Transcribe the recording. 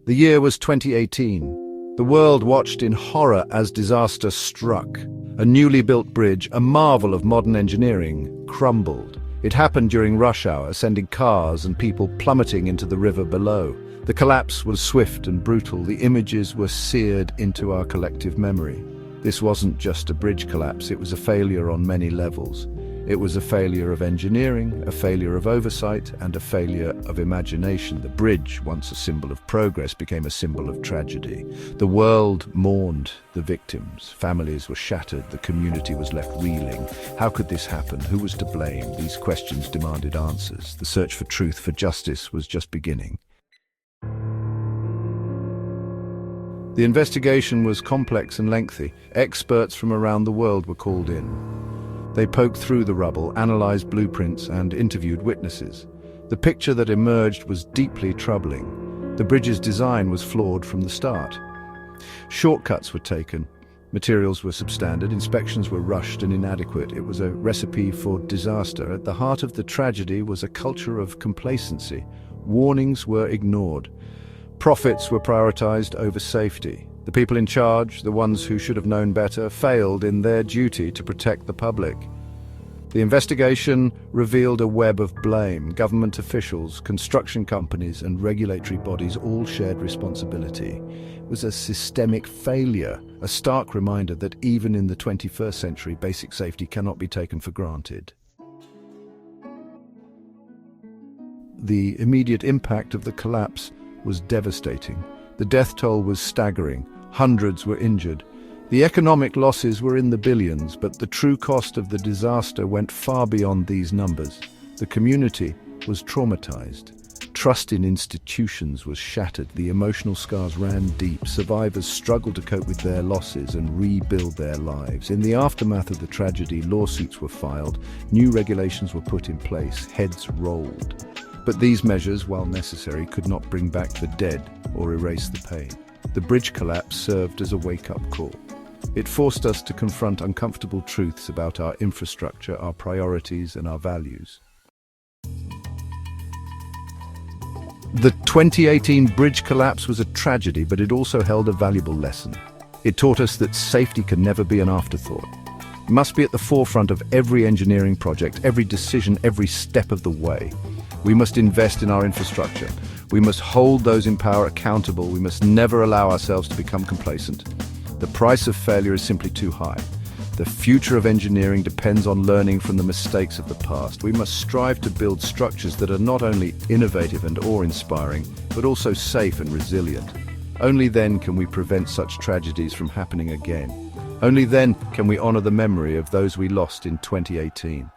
The year was 2018. The world watched in horror as disaster struck. A newly built bridge, a marvel of modern engineering, crumbled. It happened during rush hour, sending cars and people plummeting into the river below. The collapse was swift and brutal. The images were seared into our collective memory. This wasn't just a bridge collapse, it was a failure on many levels. It was a failure of engineering, a failure of oversight, and a failure of imagination. The bridge, once a symbol of progress, became a symbol of tragedy. The world mourned the victims. Families were shattered. The community was left reeling. How could this happen? Who was to blame? These questions demanded answers. The search for truth, for justice, was just beginning. The investigation was complex and lengthy. Experts from around the world were called in. They poked through the rubble, analyzed blueprints, and interviewed witnesses. The picture that emerged was deeply troubling. The bridge's design was flawed from the start. Shortcuts were taken. Materials were substandard. Inspections were rushed and inadequate. It was a recipe for disaster. At the heart of the tragedy was a culture of complacency. Warnings were ignored. Profits were prioritized over safety. The people in charge, the ones who should have known better, failed in their duty to protect the public. The investigation revealed a web of blame. Government officials, construction companies, and regulatory bodies all shared responsibility. It was a systemic failure, a stark reminder that even in the 21st century, basic safety cannot be taken for granted. The immediate impact of the collapse was devastating. The death toll was staggering. Hundreds were injured. The economic losses were in the billions, but the true cost of the disaster went far beyond these numbers. The community was traumatized. Trust in institutions was shattered. The emotional scars ran deep. Survivors struggled to cope with their losses and rebuild their lives. In the aftermath of the tragedy, lawsuits were filed. New regulations were put in place. Heads rolled. But these measures, while necessary, could not bring back the dead or erase the pain. The bridge collapse served as a wake-up call. It forced us to confront uncomfortable truths about our infrastructure, our priorities, and our values. The 2018 bridge collapse was a tragedy, but it also held a valuable lesson. It taught us that safety can never be an afterthought. It must be at the forefront of every engineering project, every decision, every step of the way. We must invest in our infrastructure. We must hold those in power accountable. We must never allow ourselves to become complacent. The price of failure is simply too high. The future of engineering depends on learning from the mistakes of the past. We must strive to build structures that are not only innovative and awe-inspiring, but also safe and resilient. Only then can we prevent such tragedies from happening again. Only then can we honor the memory of those we lost in 2018.